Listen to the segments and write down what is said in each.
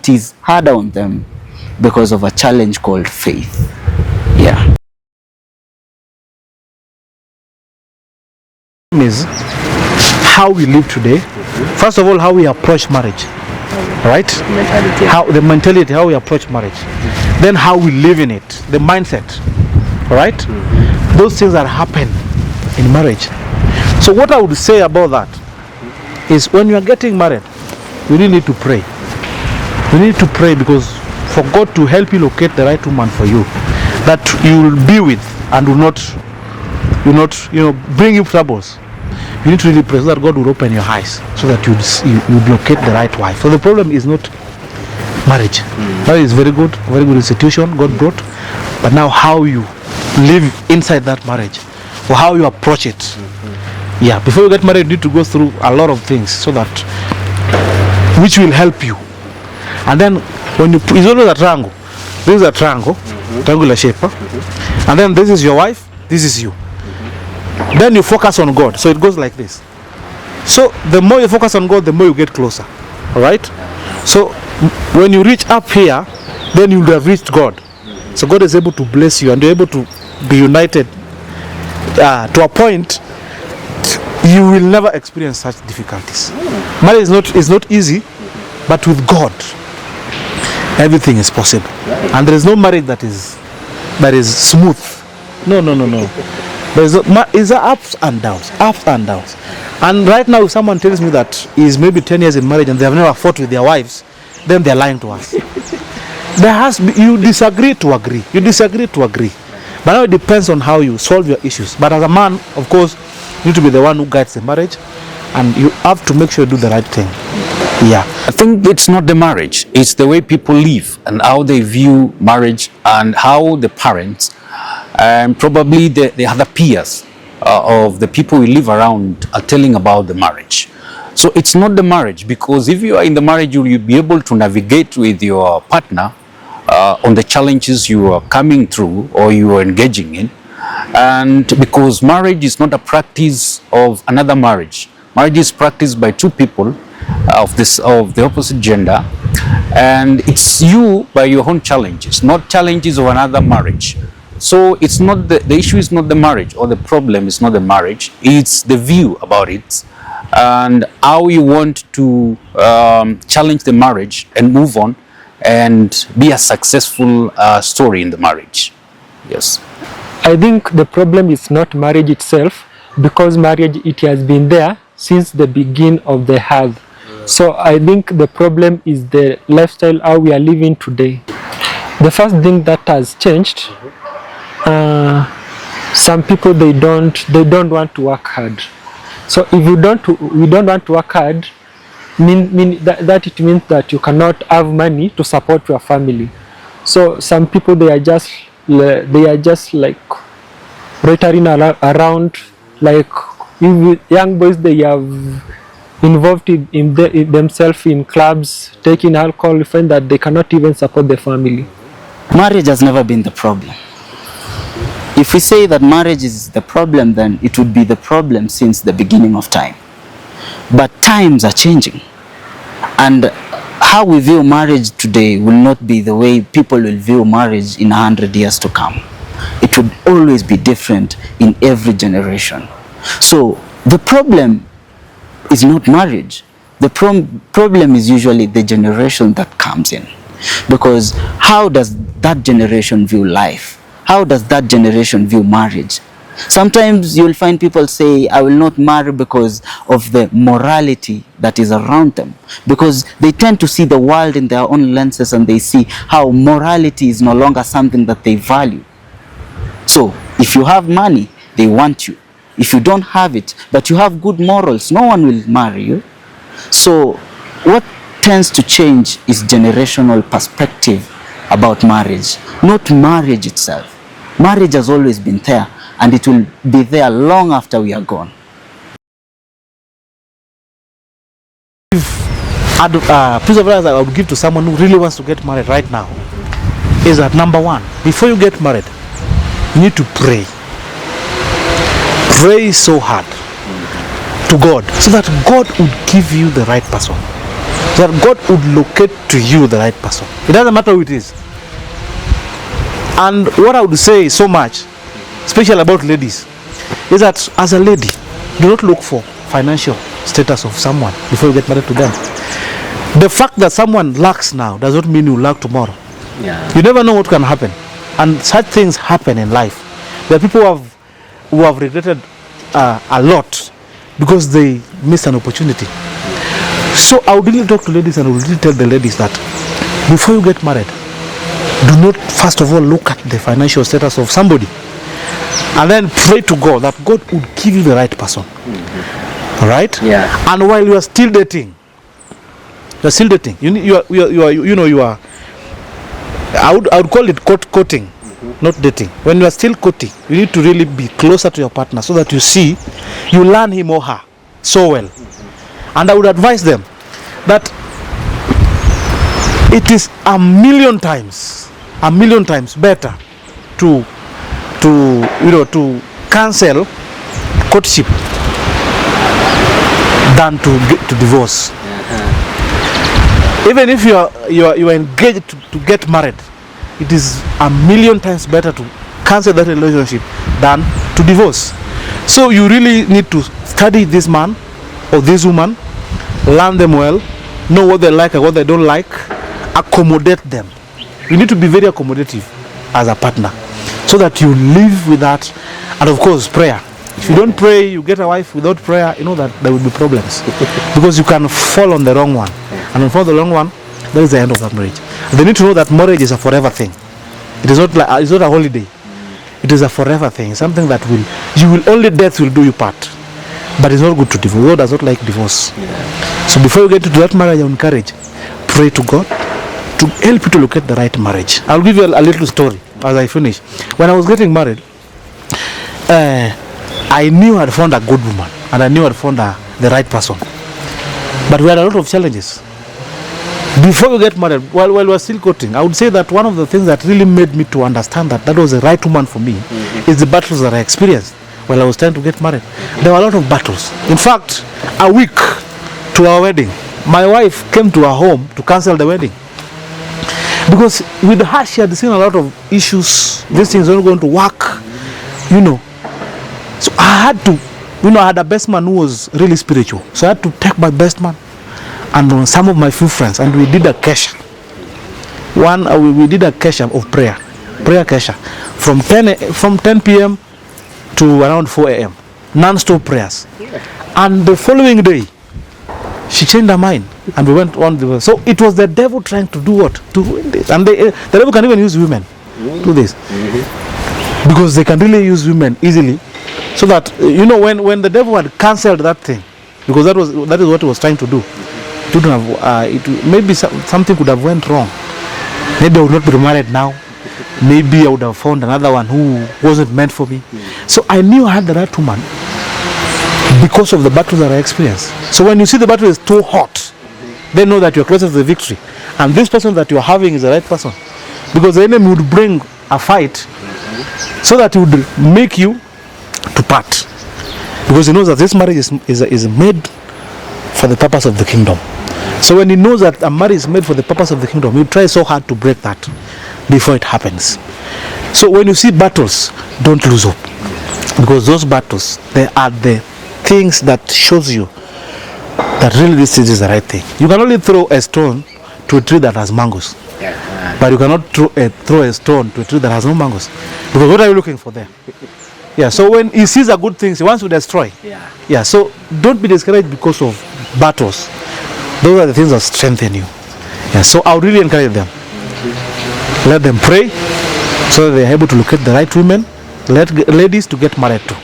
it is harder on them because of a challenge called faith. Yeah. Is how we live today. First of all, how we approach marriage, right? How the mentality, how we approach marriage. Then how we live in it, the mindset, right? Those things that happen in marriage. So what I would say about that is, when you are getting married, you really need to pray. You need to pray, because for God to help you locate the right woman for you, that you will be with and will not bring you troubles. You need to really pray so that God will open your eyes, so that you locate the right wife. So the problem is not marriage. Marriage is very good institution God brought, but now how you live inside that marriage, or how you approach it. Yeah, before you get married, you need to go through a lot of things, so that which will help you. And then when you, it's always a triangle. This is a triangle, triangular shape, and then this is your wife, this is you. Then you focus on God. So it goes like this. So the more you focus on God, the more you get closer. Alright? So when you reach up here, then you will have reached God. So God is able to bless you, and you're able to be united to a point you will never experience such difficulties. Marriage is not easy, but with God everything is possible. And there is no marriage that is smooth. No. It's ups and downs. And right now, if someone tells me that he's maybe 10 years in marriage and they have never fought with their wives, then they're lying to us. You disagree to agree. But now it depends on how you solve your issues. But as a man, of course, you need to be the one who guides the marriage, and you have to make sure you do the right thing. Yeah. I think it's not the marriage, it's the way people live and how they view marriage, and how the parents and probably the other peers of the people we live around are telling about the marriage. So it's not the marriage, because if you are in the marriage, you will be able to navigate with your partner on the challenges you are coming through or you are engaging in. And because marriage is not a practice of another marriage. Marriage is practiced by two people of the opposite gender, and it's you by your own challenges, not challenges of another marriage. So it's not the issue is not the marriage, or the problem is not the marriage, it's the view about it and how you want to challenge the marriage and move on and be a successful story in the marriage. Yes. I think the problem is not marriage itself, because marriage, it has been there since the beginning of the earth. So I think the problem is the lifestyle how we are living today. The first thing that has changed, some people they don't want to work hard. So if we don't want to work hard, that it means that you cannot have money to support your family. So some people they are just like loitering around, like young boys, they have involved in themselves in clubs, taking alcohol. You find that they cannot even support the family. Marriage has never been the problem. If we say that marriage is the problem, then it would be the problem since the beginning of time. But times are changing, and how we view marriage today will not be the way people will view marriage in 100 years to come. It would always be different in every generation. So the problem is not marriage. The problem is usually the generation that comes in. Because how does that generation view life? How does that generation view marriage? Sometimes you'll find people say, I will not marry because of the morality that is around them. Because they tend to see the world in their own lenses, and they see how morality is no longer something that they value. So if you have money, they want you. If you don't have it, but you have good morals, no one will marry you. So what tends to change is generational perspective about marriage, not marriage itself. Marriage has always been there, and it will be there long after we are gone. Piece of advice I would give to someone who really wants to get married right now is that, number one, before you get married, you need to pray. Pray so hard to God, so that God would give you the right person. that God would locate to you the right person. It doesn't matter who it is. And what I would say so much, especially about ladies, is that as a lady, do not look for financial status of someone before you get married to them. The fact that someone lacks now does not mean you lack tomorrow. Yeah. You never know what can happen, and such things happen in life. There are people who have regretted a lot because they missed an opportunity. So I would really talk to ladies and I would really tell the ladies that before you get married, do not first of all look at the financial status of somebody, and then pray to God that God would give you the right person. All right? Yeah. And while you are still dating, you are. I would call it courting, not dating. When you are still courting, you need to really be closer to your partner so that you learn him or her so well. And I would advise them that it is a million times better to cancel courtship than to divorce. Even if you are engaged to get married, it is a million times better to cancel that relationship than to divorce. So you really need to study this man or this woman, learn them well, know what they like and what they don't like, accommodate them. You need to be very accommodative as a partner so that you live with that, and of course prayer. If you don't pray, you get a wife without prayer, you know that there will be problems because you can fall on the wrong one, and when you fall on the wrong one, that is the end of that marriage. And they need to know that marriage is a forever thing. It is not like, it's not a holiday. It is a forever thing, something that only death will do you part. But it's not good to divorce. God does not like divorce. So before you get into that marriage, I encourage, pray to God to help you to look at the right marriage. I'll give you a little story as I finish. When I was getting married, I knew I'd found a good woman and I knew I'd found the right person. But we had a lot of challenges. Before we get married, while we were still courting, I would say that one of the things that really made me to understand that was the right woman for me is the battles that I experienced while I was trying to get married. There were a lot of battles. In fact, a week to our wedding, my wife came to our home to cancel the wedding. Because with her, she had seen a lot of issues. These things are not going to work, So I had to, I had a best man who was really spiritual. So I had to take my best man and some of my few friends, and we did a kesha. We did a kesha of prayer kesha from 10 p.m. to around 4 a.m. non-stop prayers. And the following day, she changed her mind, and we went on. So it was the devil trying to do what? To ruin this. And the devil can even use women to do this, because they can really use women easily. So that when the devil had cancelled that thing, because that is what he was trying to do. Maybe something could have went wrong. Maybe I would not be married now. Maybe I would have found another one who wasn't meant for me. So I knew I had the right woman because of the battle that I experienced. So when you see the battle is too hot, then know that you're closer to the victory. And this person that you're having is the right person. Because the enemy would bring a fight so that he would make you to part. Because he knows that this marriage is made for the purpose of the kingdom. So when he knows that a marriage is made for the purpose of the kingdom, he tries so hard to break that before it happens. So when you see battles, don't lose hope. Because those battles, they are the things that shows you that really this is the right thing. You can only throw a stone to a tree that has mangoes. But you cannot throw a stone to a tree that has no mangoes. Because what are you looking for there? Yeah, so when he sees a good thing, he wants to destroy. Yeah, so don't be discouraged because of battles. Those are the things that strengthen you. Yeah, so I would really encourage them. Let them pray so that they are able to locate the right women, ladies to get married to.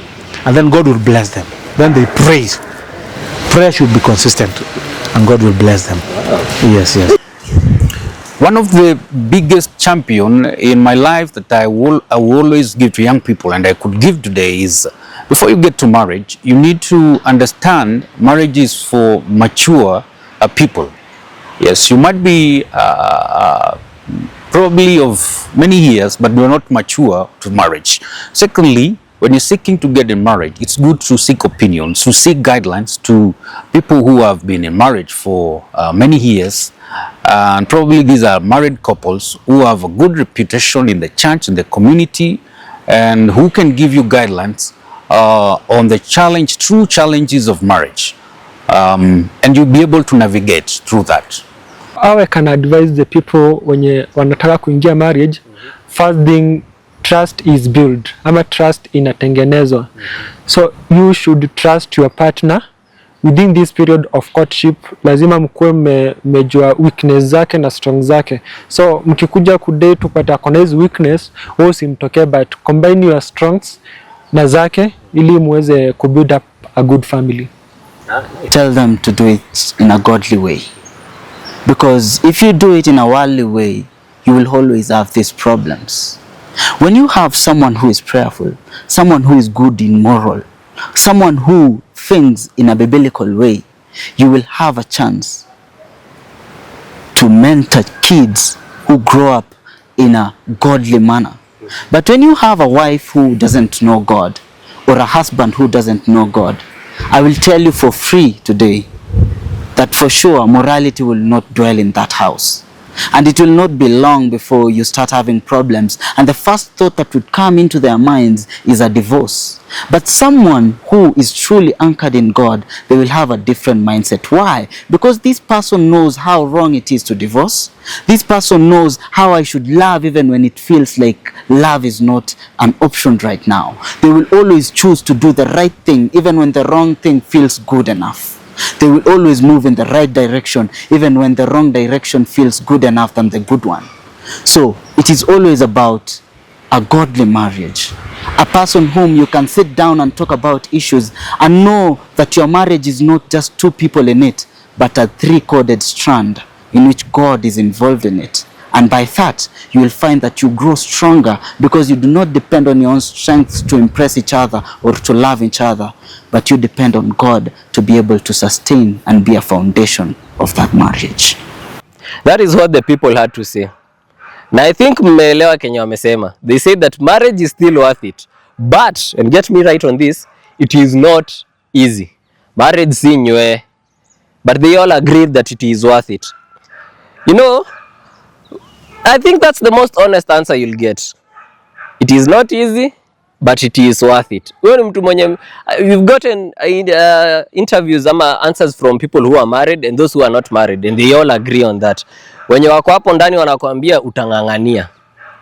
And then God will bless them. Then they pray. Prayer should be consistent and God will bless them. Yes. One of the biggest champion in my life that I will always give to young people, and I could give today, is before you get to marriage, you need to understand marriage is for mature people. Yes, you might be probably of many years, but you are not mature to marriage. Secondly, when you're seeking to get in marriage, it's good to seek opinions, to seek guidelines to people who have been in marriage for many years. And probably these are married couples who have a good reputation in the church, in the community, and who can give you guidelines on the true challenges of marriage. And you'll be able to navigate through that. How I can advise the people wenye wanataka kuingia marriage, first thing, trust is built, ama trust inatengenezwa. So you should trust your partner. Within this period of courtship, lazima mkuwe mmejua weakness zake na strong zake. So mkikuja kudate upata kona hizi weakness, wewe usimtokee, but combine your strengths na zake ili muweze kubuild up a good family. Tell them to do it in a godly way. Because if you do it in a worldly way, you will always have these problems. When you have someone who is prayerful, someone who is good in moral, someone who thinks in a biblical way, you will have a chance to mentor kids who grow up in a godly manner. But when you have a wife who doesn't know God, or a husband who doesn't know God, I will tell you for free today that for sure morality will not dwell in that house. And it will not be long before you start having problems. And the first thought that would come into their minds is a divorce. But someone who is truly anchored in God, they will have a different mindset. Why? Because this person knows how wrong it is to divorce. This person knows how I should love even when it feels like love is not an option right now. They will always choose to do the right thing even when the wrong thing feels good enough. They will always move in the right direction even when the wrong direction feels good enough than the good one. So it is always about a godly marriage, a person whom you can sit down and talk about issues and know that your marriage is not just two people in it, but a three-corded strand in which God is involved in it. And by that, you will find that you grow stronger because you do not depend on your own strengths to impress each other or to love each other, but you depend on God to be able to sustain and be a foundation of that marriage. That is what the people had to say. Na I think mmeelewa Kenya wamesema. They say that marriage is still worth it. But, and get me right on this, it is not easy. Marriage si nywe. But they all agreed that it is worth it. You know, I think that's the most honest answer you'll get. It is not easy, but it is worth it. We've gotten interviews ama answers from people who are married and those who are not married, and they all agree on that. Wenye wako hapo ndani wanakuambia utangangania.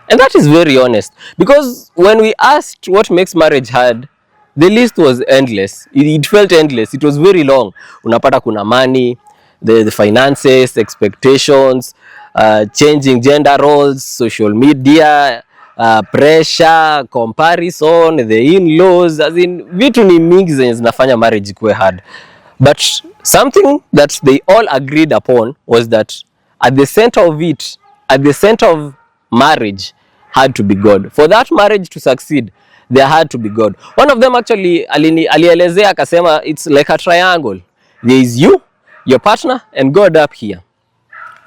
And that is very honest, because when we asked what makes marriage hard, the list was endless. It felt endless. It was very long. Unapata kuna money, the finances, expectations, changing gender roles, social media, pressure, comparison, the in-laws, as in vitu ni mingi zenye zinafanya marriage ikuwe hard. But something that they all agreed upon was that at the center of it, at the center of marriage had to be God. For that marriage to succeed, there had to be God. One of them actually alielezea akasema it's like a triangle. There is you, your partner, and God up here.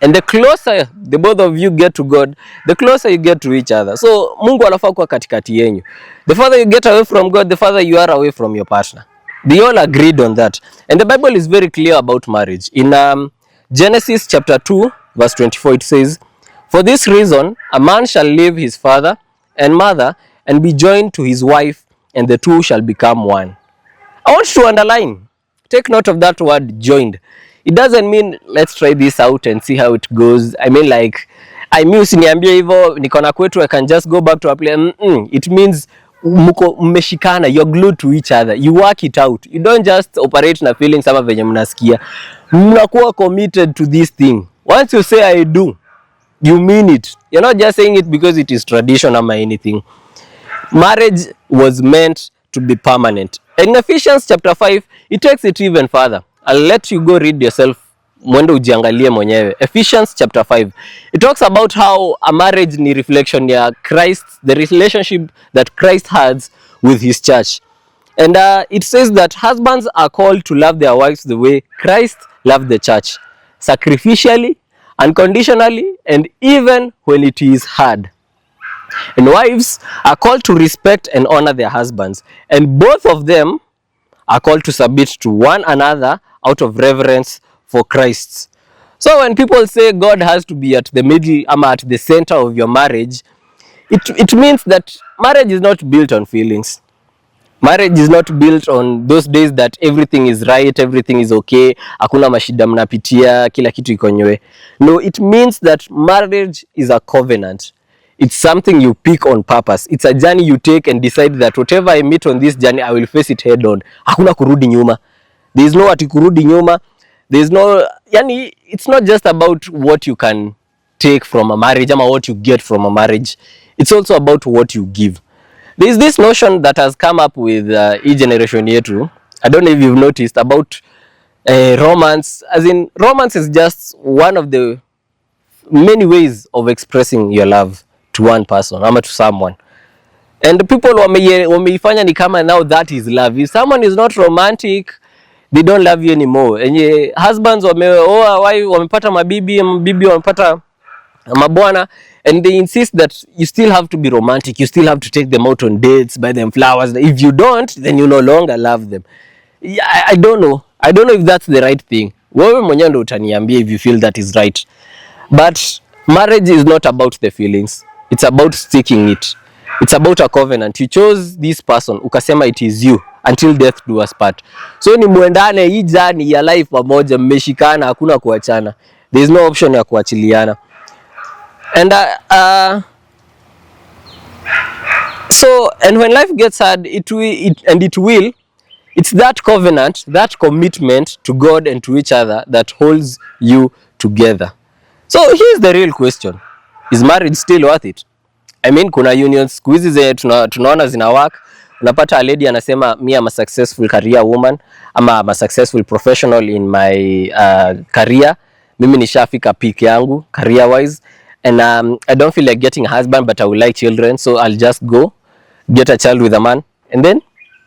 And the closer the both of you get to God, the closer you get to each other. So Mungu anafaa kuwa katikati yenyu. The further you get away from God, the further you are away from your partner. They all agreed on that. And the Bible is very clear about marriage. In Genesis chapter 2, verse 24, it says, "For this reason, a man shall leave his father and mother and be joined to his wife, and the two shall become one." I want you to underline, take note of that word joined. It doesn't mean let's try this out and see how it goes. I mean like, usiniambie hivyo niko na kwetu I can just go back to a place. It means mmeshikana, you're glued to each other. You work it out. You don't just operate na feelings ama venye mnasikia. Mnakuwa committed to this thing. Once you say I do, you mean it. You're not just saying it because it is tradition or anything. Marriage was meant to be permanent. In Ephesians chapter 5, it takes it even further. I'll let you go read yourself. Mwende ujiangalie mwenyewe. Ephesians chapter 5. It talks about how a marriage ni reflection ya Christ, the relationship that Christ has with his church. And it says that husbands are called to love their wives the way Christ loved the church. Sacrificially, unconditionally, and even when it is hard. And wives are called to respect and honor their husbands. And both of them are called to submit to one another out of reverence for Christ. So when people say God has to be at the middle, at the center of your marriage, it means that marriage is not built on feelings. Marriage is not built on those days that everything is right, everything is okay, hakuna mashida mnapitia, kila kitu iko nyewe. No, it means that marriage is a covenant. It's something you pick on purpose. It's a journey you take and decide that whatever I meet on this journey, I will face it head on. Hakuna kurudi nyuma. There is no ati kurudi nyuma. There is no, yani, it's not just about what you can take from a marriage or what you get from a marriage. It's also about what you give. There is this notion that has come up with e-generation yetu. I don't know if you've noticed about romance. As in, romance is just one of the many ways of expressing your love to one person or to someone. And people wameifanya ni kama now that is love. If someone is not romantic, they don't love you anymore. And husbands wamepata mabibi wamepata mabwana, and they insist that you still have to be romantic, you still have to take them out on dates, buy them flowers. If you don't, then you no longer love them. I don't know if that's the right thing. Wewe mwenyewe ndo utaniambia if you feel that is right. But marriage is not about the feelings, it's about sticking it. It's about a covenant. You chose this person, ukasema it is you until death do us part. So ni muendane hii journey ya life pamoja, mmeshikana, hakuna kuachana. There is no option ya kuachiliana. And when life gets hard, it's that covenant, that commitment to God and to each other that holds you together. So here's the real question. Is marriage still worth it? I mean, kuna unions siku hizi zenye tunaona zina work. Unapata a lady anasema me am a successful career woman, ama I'm a successful professional in my career. Mimi nishafika peak yangu career wise. And I don't feel like getting a husband, but I would like children, so I'll just go get a child with a man, and then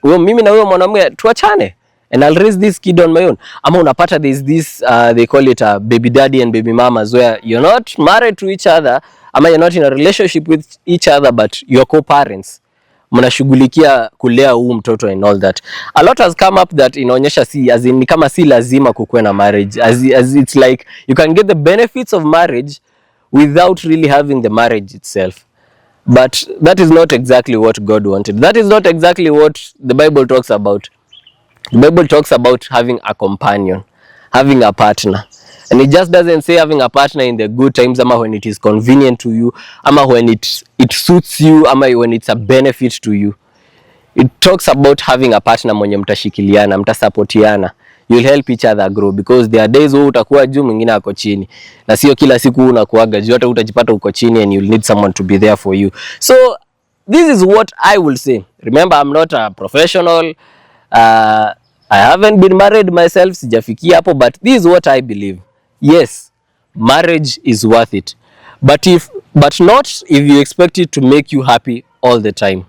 mimi na huyo mwanamume tuachane, and I'll raise this kid on my own. Ama unapata there's this they call it a baby daddy and baby mamas, where you're not married to each other, ama you're not in a relationship with each other, but you're co-parents. Mnashughulikia kulea huu mtoto and all that. A lot has come up that inaonyesha as in kama si lazima kukuwe na marriage, as it's like you can get the benefits of marriage without really having the marriage itself. But that is not exactly what God wanted. That is not exactly what the Bible talks about. The Bible talks about having a companion, having a partner. And it just doesn't say having a partner in the good times, ama when it is convenient to you, ama when it suits you, ama when it's a benefit to you. It talks about having a partner mwenye mtashikiliana, mtasupportiana. You'll help each other grow, because there are days wewe utakuwa juu, mwingine ako chini. Na sio kila siku unakuaga juu, hata utajipata uko chini, and you'll need someone to be there for you. So this is what I will say. Remember, I'm not a professional. I haven't been married myself, sijafikia hapo, but this is what I believe. Yes, marriage is worth it. But not if you expect it to make you happy all the time.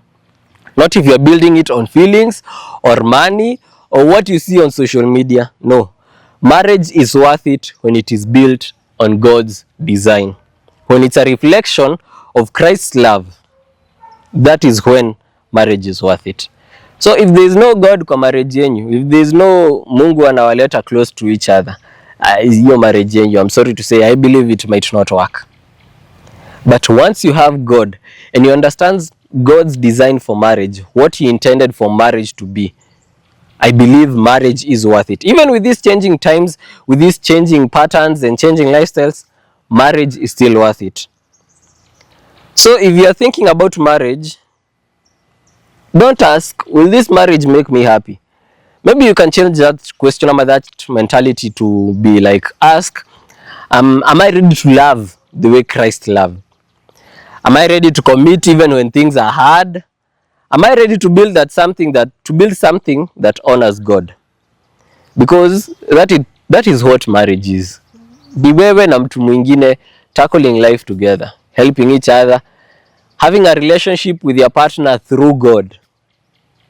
Not if you're building it on feelings or money or what you see on social media. No. Marriage is worth it when it is built on God's design. When it's a reflection of Christ's love, that is when marriage is worth it. So if there is no God kwa marriage yenyu, if there is no Mungu anawaleta close to each other, your marriage yenyu, I'm sorry to say, I believe it might not work. But once you have God and you understand God's design for marriage, what He intended for marriage to be, I believe marriage is worth it. Even with these changing times, with these changing patterns and changing lifestyles, marriage is still worth it. So if you are thinking about marriage, don't ask, will this marriage make me happy? Maybe you can change that question or that mentality to be like, ask, am I ready to love the way Christ loved? Am I ready to commit even when things are hard? Am I ready to build something that honors God? Because that is what marriage is. Ni wewe na mtu mwingine tackling life together, helping each other, having a relationship with your partner through God.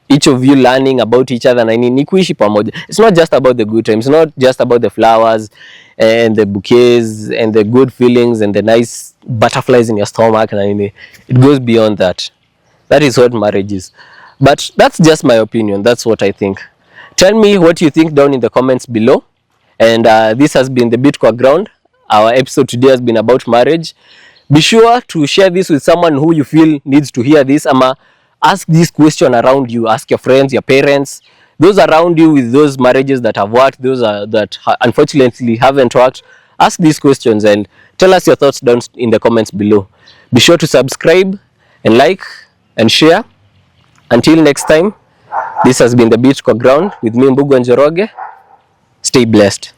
each of you learning about each other na ni kuishi pamoja. It's not just about the good times, it's not just about the flowers and the bouquets and the good feelings and the nice butterflies in your stomach na nini. It goes beyond that. That is what marriage is. But that's just my opinion. That's what I think. Tell me what you think down in the comments below. And this has been the Beat Kwa Ground. Our episode today has been about marriage. Be sure to share this with someone who you feel needs to hear this. Ama ask this question around you. Ask your friends, your parents, those around you with those marriages that have worked, those that unfortunately haven't worked. Ask these questions and tell us your thoughts down in the comments below. Be sure to subscribe and like and share. Until next time, this has been the Beat Kwa Ground with me, Mbugu Njoroge. Stay blessed.